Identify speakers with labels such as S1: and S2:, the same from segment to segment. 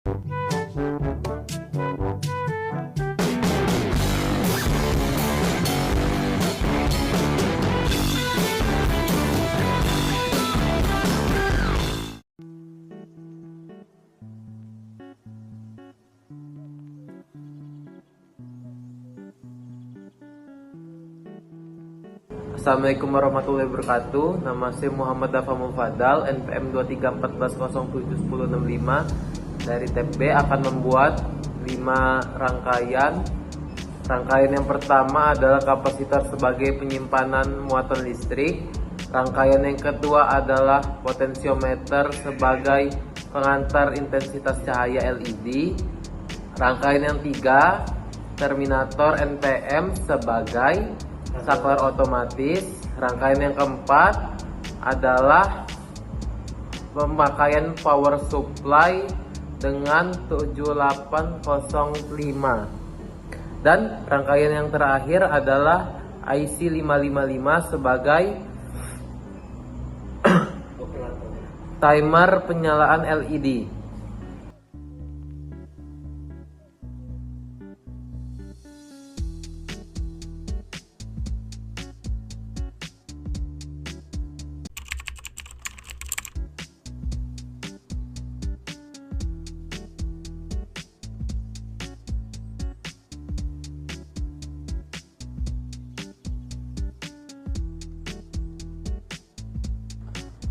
S1: Assalamualaikum warahmatullahi wabarakatuh. Nama saya Muhammad Dafa Mufadal, NPM 2314071065 dari tab B akan membuat 5 rangkaian. Rangkaian yang pertama adalah kapasitor sebagai penyimpanan muatan listrik. Rangkaian yang kedua adalah potensiometer sebagai pengantar intensitas cahaya LED. Rangkaian yang ketiga, terminator NPM sebagai saklar otomatis. Rangkaian yang keempat adalah pemakaian power supply dengan 7805. Dan rangkaian yang terakhir adalah IC 555 sebagai timer penyalaan LED.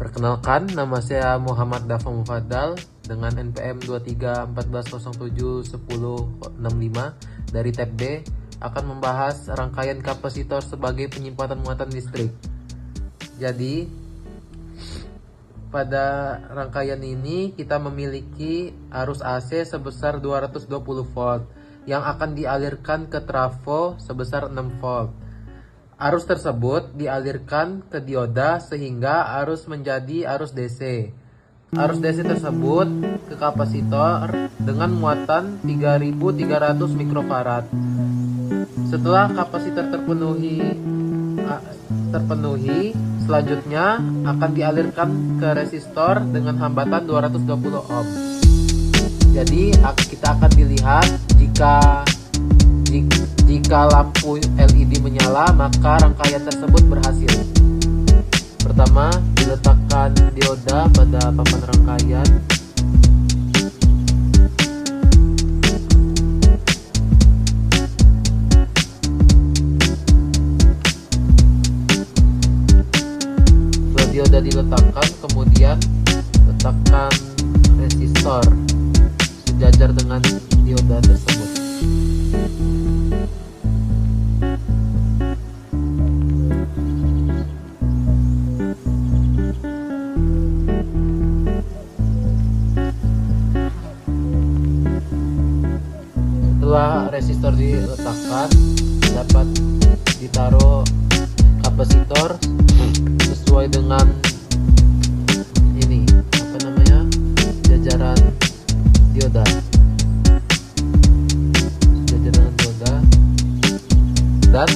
S1: Perkenalkan, nama saya Muhammad Dafa Mufadal dengan NPM 2314071065 dari tab B akan membahas rangkaian kapasitor sebagai penyimpanan muatan listrik. Jadi, pada rangkaian ini kita memiliki arus AC sebesar 220 volt yang akan dialirkan ke trafo sebesar 6 volt. Arus tersebut dialirkan ke dioda sehingga arus menjadi arus DC. Arus DC tersebut ke kapasitor dengan muatan 3300 mikrofarad. Setelah kapasitor terpenuhi, selanjutnya akan dialirkan ke resistor dengan hambatan 220 ohm. Jadi kita akan dilihat jika lampu LED menyala, maka rangkaian tersebut berhasil. Pertama, diletakkan dioda pada papan rangkaian. Setelah dioda diletakkan, kemudian letakkan resistor sejajar dengan dioda tersebut. Setelah resistor diletakkan, dapat ditaruh kapasitor sesuai dengan jajaran dioda. Dan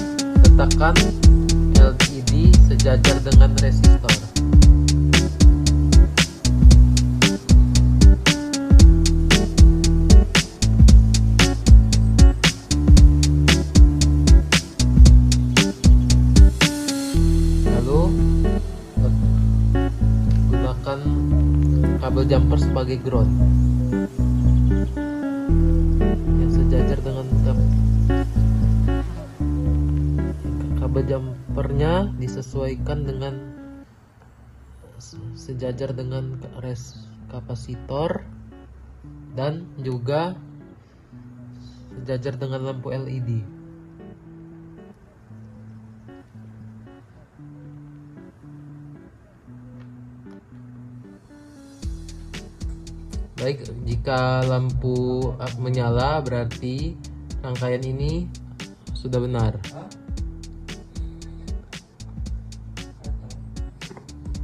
S1: letakkan LED sejajar dengan resistor. Gunakan kabel jumper sebagai ground yang sejajar dengan kabel jumpernya disesuaikan dengan sejajar dengan kapasitor dan juga sejajar dengan lampu LED. Baik, jika lampu menyala berarti rangkaian ini sudah benar.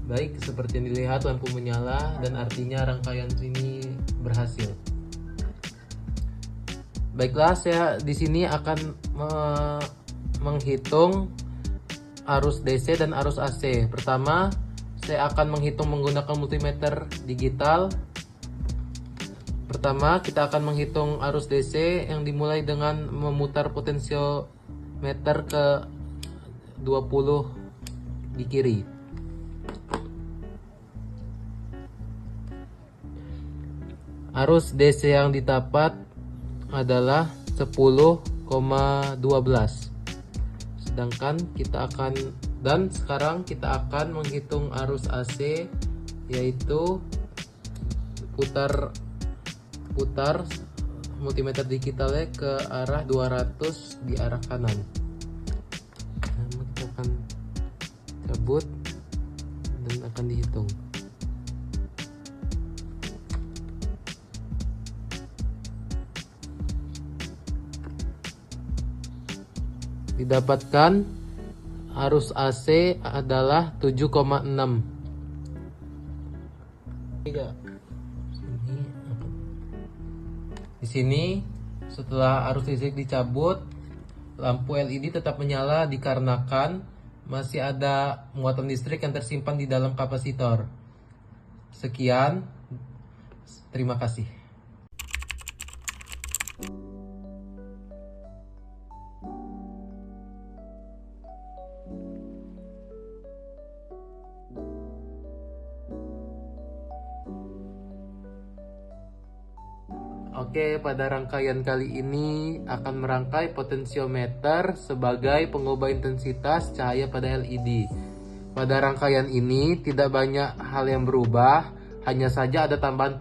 S1: Baik, seperti yang dilihat lampu menyala dan artinya rangkaian ini berhasil. Baiklah, saya di sini akan menghitung arus DC dan arus AC. Pertama, saya akan menghitung menggunakan multimeter digital. Pertama, kita akan menghitung arus DC yang dimulai dengan memutar potensiometer ke 20 di kiri. Arus DC yang didapat adalah 10,12. Sedangkan sekarang kita akan menghitung arus AC, yaitu putar multimeter digitalnya ke arah 200 di arah kanan. Kita akan cabut dan akan dihitung. Didapatkan arus AC adalah 7,6. Di sini setelah arus listrik dicabut, lampu LED tetap menyala dikarenakan masih ada muatan listrik yang tersimpan di dalam kapasitor. Sekian, terima kasih. Oke, pada rangkaian kali ini akan merangkai potensiometer sebagai pengubah intensitas cahaya pada LED. Pada rangkaian ini tidak banyak hal yang berubah, hanya saja ada tambahan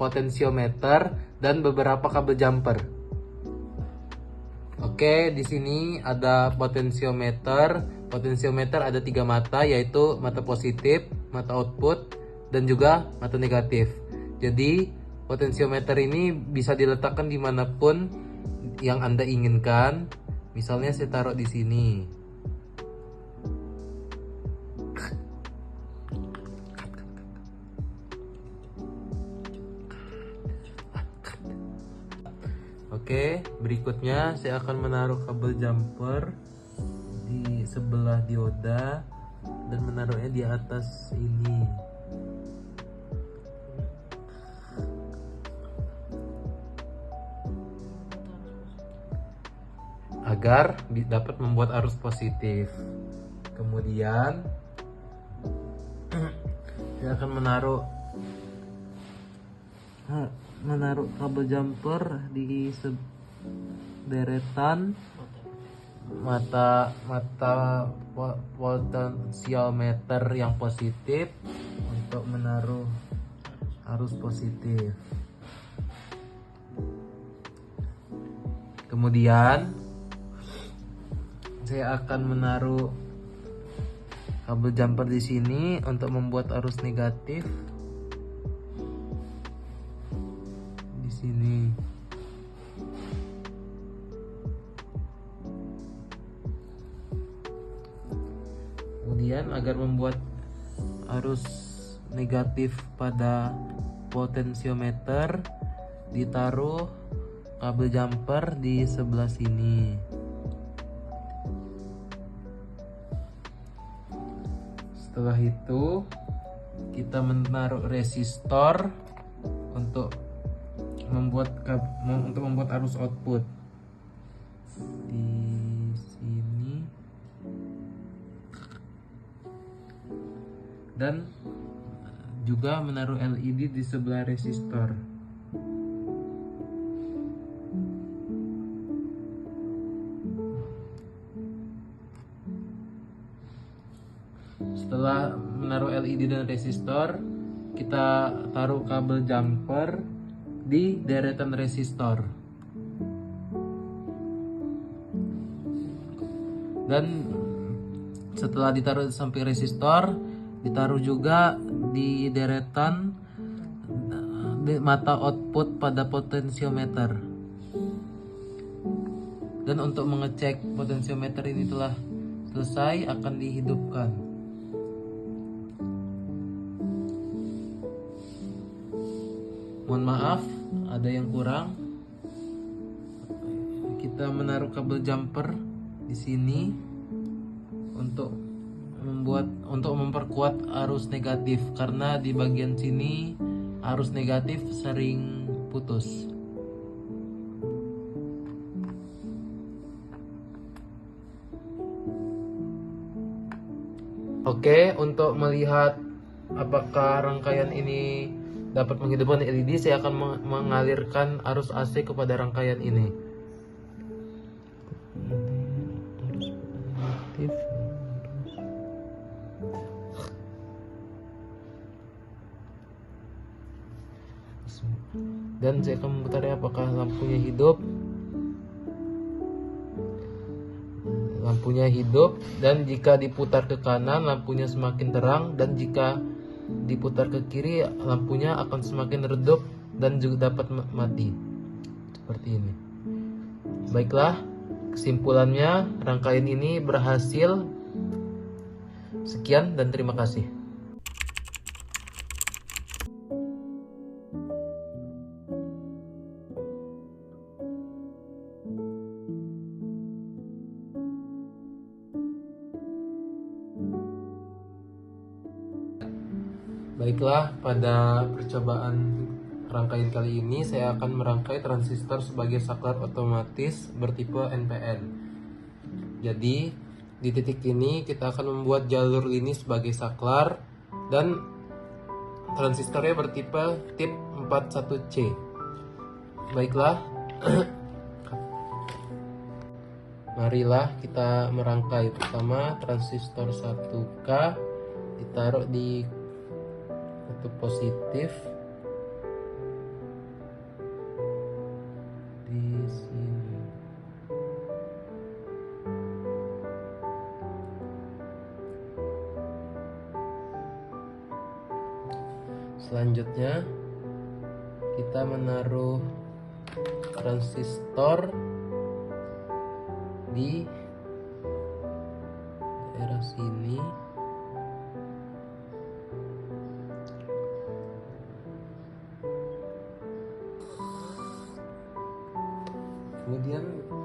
S1: potensiometer dan beberapa kabel jumper. Oke, di sini ada potensiometer. Potensiometer ada 3 mata, yaitu mata positif, mata output, dan juga mata negatif. Jadi potensiometer ini bisa diletakkan dimanapun yang Anda inginkan. Misalnya saya taruh di sini. Oke, berikutnya saya akan menaruh kabel jumper di sebelah dioda dan menaruhnya di atas ini. Agar dapat membuat arus positif. Kemudian saya akan menaruh kabel jumper di deretan mata potensiometer yang positif untuk menaruh arus positif. Kemudian saya akan menaruh kabel jumper di sini untuk membuat arus negatif di sini. Kemudian agar membuat arus negatif pada potensiometer, ditaruh kabel jumper di sebelah sini. Setelah itu kita menaruh resistor untuk membuat arus output di sini, dan juga menaruh LED di sebelah resistor. Setelah menaruh LED dan resistor, kita taruh kabel jumper di deretan resistor. Dan setelah ditaruh di samping resistor, ditaruh juga di deretan mata output pada potensiometer. Dan untuk mengecek potensiometer ini telah selesai, akan dihidupkan. Mohon maaf, ada yang kurang. Kita menaruh kabel jumper di sini untuk memperkuat arus negatif, karena di bagian sini arus negatif sering putus. Oke, untuk melihat apakah rangkaian ini dapat menghidupkan LED, saya akan mengalirkan arus AC kepada rangkaian ini. Dan saya akan memutarnya apakah lampunya hidup. Lampunya hidup, dan jika diputar ke kanan lampunya semakin terang, dan jika diputar ke kiri lampunya akan semakin redup dan juga dapat mati. Seperti ini. Baiklah, kesimpulannya rangkaian ini berhasil. Sekian dan terima kasih. Baiklah, pada percobaan rangkaian kali ini saya akan merangkai transistor sebagai saklar otomatis bertipe NPN. Jadi di titik ini kita akan membuat jalur ini sebagai saklar dan transistornya bertipe tip 41C. Baiklah, marilah kita merangkai. Pertama, transistor 1K ditaruh di kutub positif di sini. Selanjutnya kita menaruh transistor di daerah sini. Kemudian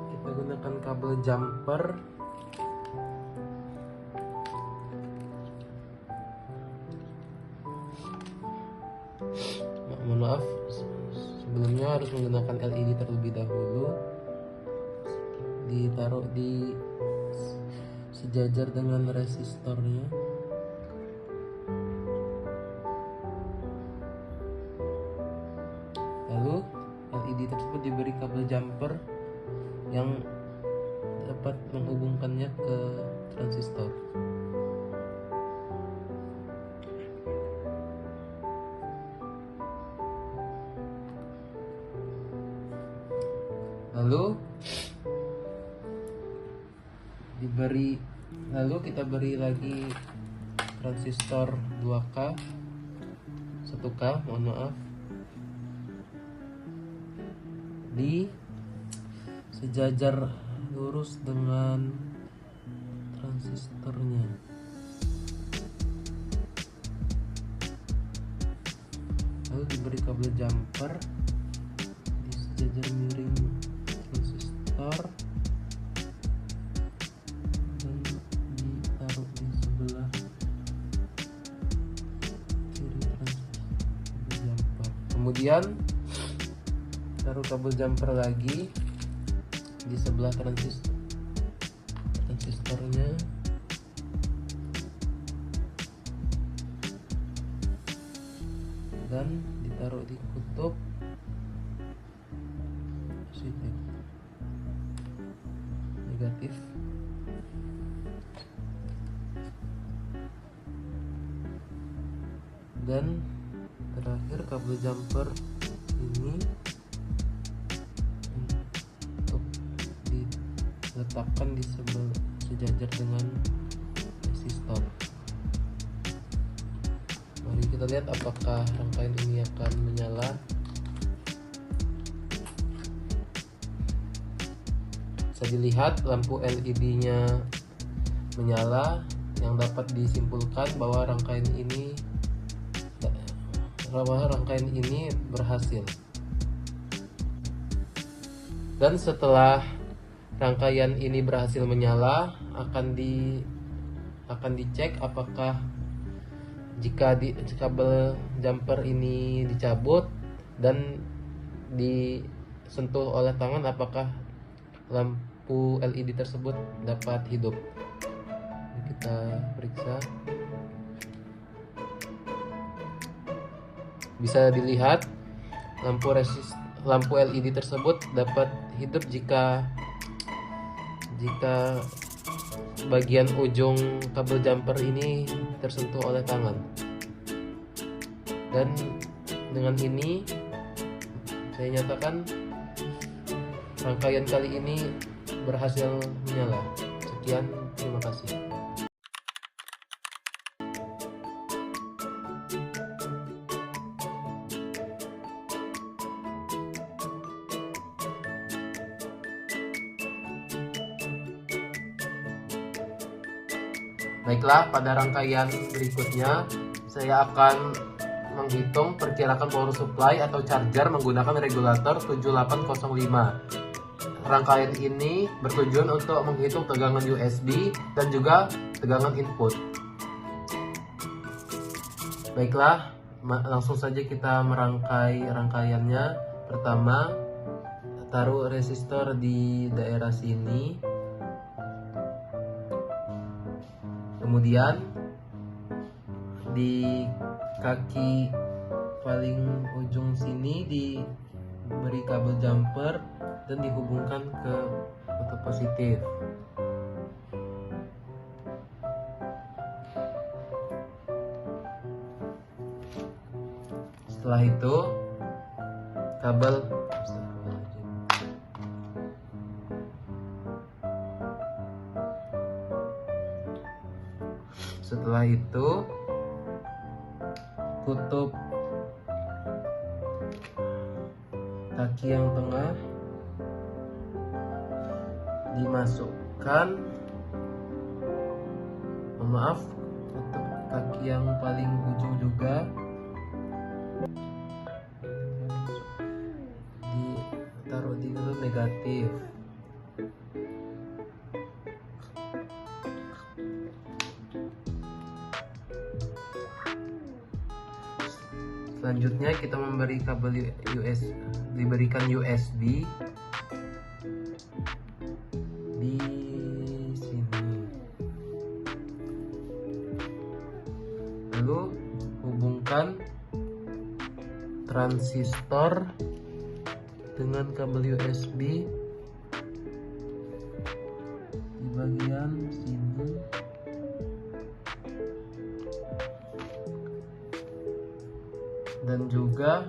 S1: kita gunakan kabel jumper mohon maaf, sebelumnya harus menggunakan LED terlebih dahulu. Ditaruh di sejajar dengan resistornya. Lalu LED tersebut diberi kabel jumper yang dapat menghubungkannya ke transistor. Lalu kita beri lagi transistor 2K 1K mohon maaf di sejajar lurus dengan transistornya. Lalu diberi kabel jumper di sejajar miring transistor dan ditaruh di sebelah kiri transistor jumper. Kemudian taruh kabel jumper lagi di sebelah transistornya. Dan ditaruh di kutub positif negatif. Dan terakhir kabel jumper ini untuk diletakkan di sejajar dengan resistor. Mari kita lihat apakah rangkaian ini akan menyala. Bisa dilihat lampu LED-nya menyala, yang dapat disimpulkan bahwa rangkaian ini berhasil. Dan setelah rangkaian ini berhasil menyala, akan dicek apakah jika kabel jumper ini dicabut dan disentuh oleh tangan, apakah lampu LED tersebut dapat hidup. Kita periksa. Bisa dilihat lampu LED tersebut dapat hidup jika bagian ujung kabel jumper ini tersentuh oleh tangan. Dan dengan ini saya nyatakan rangkaian kali ini berhasil menyala. Sekian, terima kasih. Baiklah, pada rangkaian berikutnya saya akan menghitung perkirakan power supply atau charger menggunakan regulator 7805. Rangkaian ini bertujuan untuk menghitung tegangan USB dan juga tegangan input. Baiklah, langsung saja kita merangkai rangkaiannya. Pertama, taruh resistor di daerah sini. Kemudian di kaki paling ujung sini diberi kabel jumper dan dihubungkan ke foto positif. Setelah itu kabel tutup kaki yang tengah dimasukkan, tutup kaki yang paling ujung juga ditaruh di node negatif. Selanjutnya kita memberi kabel diberikan USB di sini. Lalu hubungkan transistor dengan kabel USB di bagian sini. Dan juga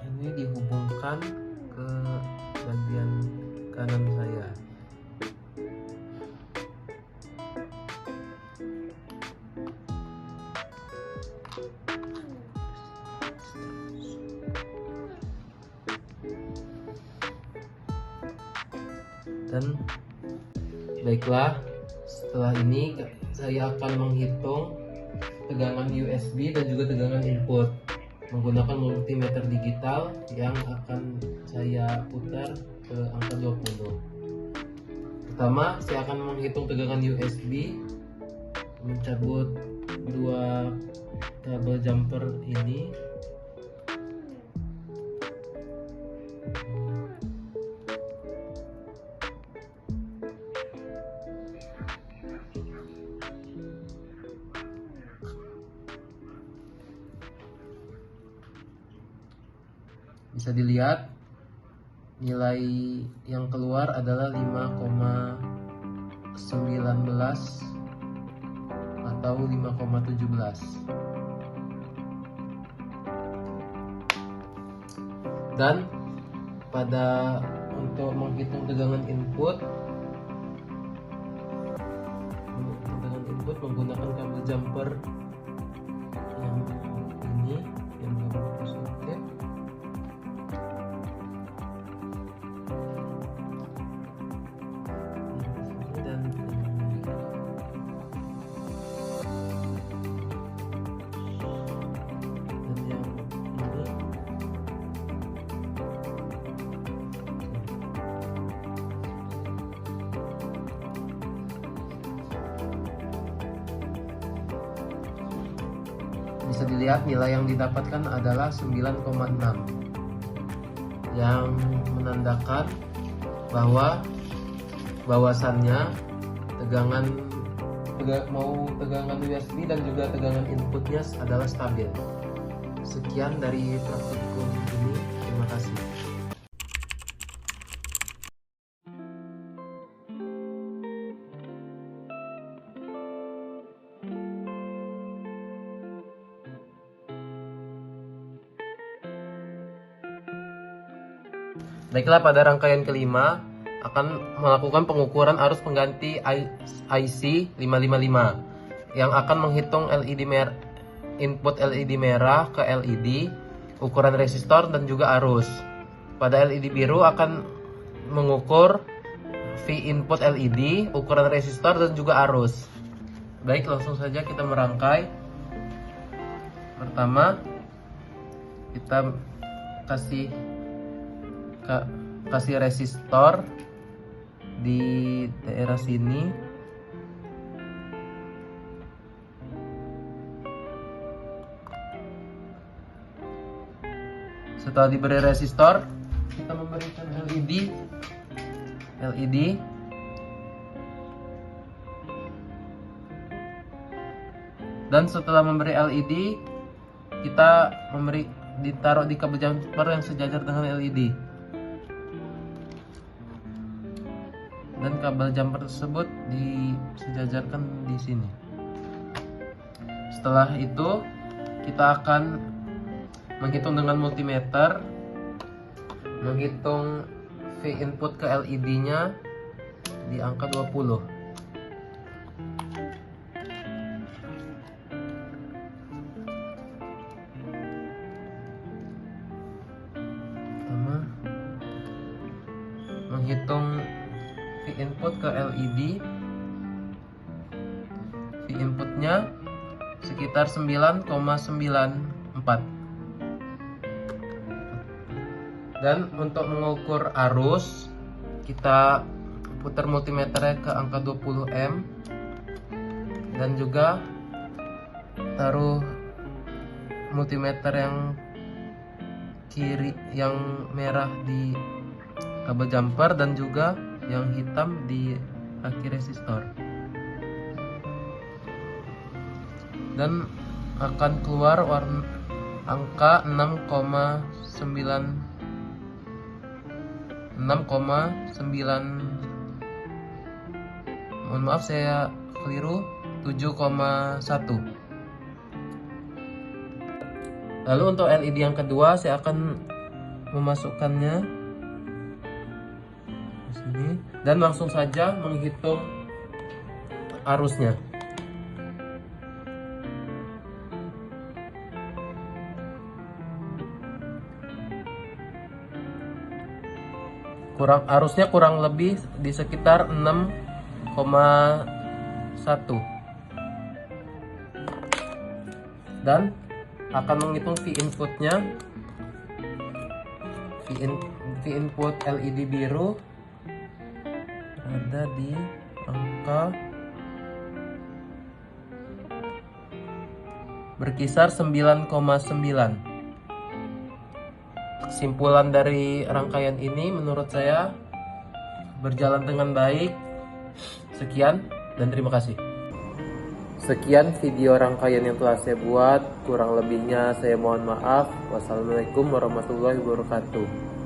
S1: ini dihubungkan ke bagian kanan saya. Dan baiklah, setelah ini saya akan menghitung tegangan USB dan juga tegangan input menggunakan multimeter digital yang akan saya putar ke angka 20. Pertama, saya akan menghitung tegangan USB, mencabut dua kabel jumper ini. Bisa dilihat nilai yang keluar adalah 5,19 atau 5,17. Dan untuk menghitung tegangan input menggunakan kabel jumper yang ini, yang kabel positif. bisa dilihat nilai yang didapatkan adalah 9,6, yang menandakan bahwa bahwasannya tegangan USB dan juga tegangan inputnya adalah stabil. Sekian dari praktikum ini, terima kasih. Baiklah, pada rangkaian kelima akan melakukan pengukuran arus pengganti IC 555 yang akan menghitung input LED merah ke LED, ukuran resistor dan juga arus. Pada LED biru akan mengukur V input LED, ukuran resistor dan juga arus. Baik, langsung saja kita merangkai. Pertama, kita kasih resistor di daerah sini. Setelah diberi resistor, kita memberikan LED. Dan setelah memberi LED, kita ditaruh di kabel jumper yang sejajar dengan LED. Dan kabel jumper tersebut disejajarkan di sini. Setelah itu, kita akan menghitung dengan multimeter, menghitung V input ke LED-nya di angka 20. Menghitung V input ke LED, V inputnya sekitar 9,94. Dan untuk mengukur arus, kita putar multimeternya ke angka 20 M dan juga taruh multimeter yang kiri, yang merah di kabel jumper dan juga yang hitam di kaki resistor, dan akan keluar angka 6,9, mohon maaf saya keliru, 7,1. Lalu untuk LED yang kedua, saya akan memasukkannya sini dan langsung saja menghitung arusnya. Arusnya kurang lebih di sekitar 6,1, dan akan menghitung V inputnya. V input LED biru ada di angka berkisar 9,9. Kesimpulan dari rangkaian ini menurut saya berjalan dengan baik. Sekian dan terima kasih. Sekian video rangkaian yang telah saya buat. Kurang lebihnya saya mohon maaf. Wassalamualaikum warahmatullahi wabarakatuh.